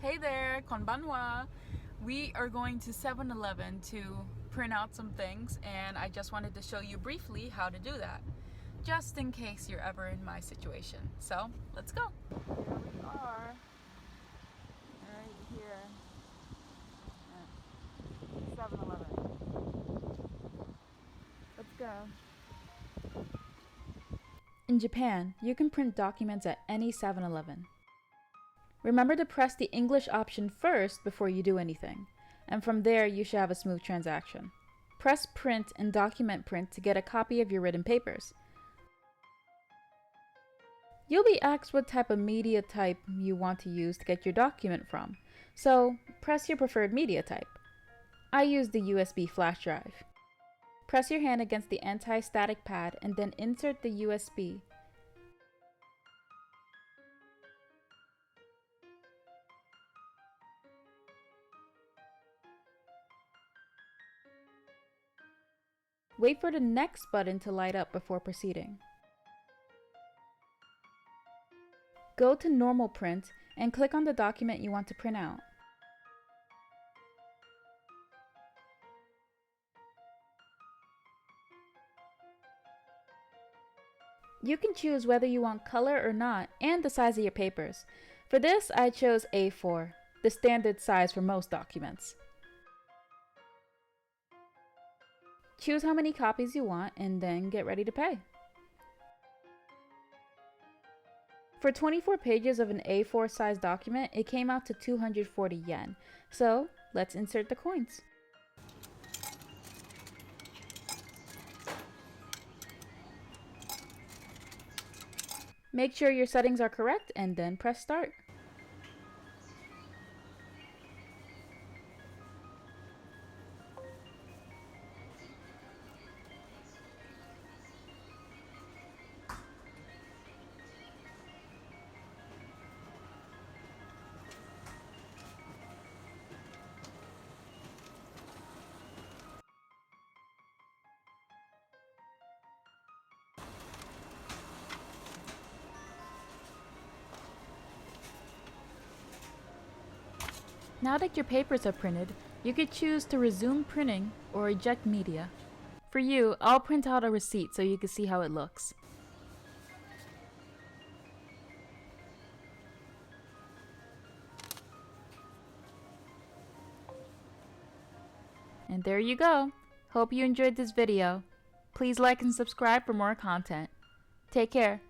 Hey there, konbanwa. We are going to 7-Eleven to print out some things, and I just wanted to show you briefly how to do that, just in case you're ever in my situation. So, let's go. Here we are, right here at 7-Eleven. Let's go. In Japan, you can print documents at any 7-Eleven. Remember to press the English option first before you do anything, and from there you should have a smooth transaction. Press Print in Document Print to get a copy of your written papers. You'll be asked what type of media type you want to use to get your document from, so press your preferred media type. I use the USB flash drive. Press your hand against the anti-static pad and then insert the USB. Wait for the next button to light up before proceeding. Go to Normal Print and click on the document you want to print out. You can choose whether you want color or not and the size of your papers. For this, I chose A4, the standard size for most documents. Choose how many copies you want and then get ready to pay. For 24 pages of an A4 size document, it came out to 240 yen. So let's insert the coins. Make sure your settings are correct and then press start. Now that your papers are printed, you could choose to resume printing or eject media. For you, I'll print out a receipt so you can see how it looks. And there you go. Hope you enjoyed this video. Please like and subscribe for more content. Take care.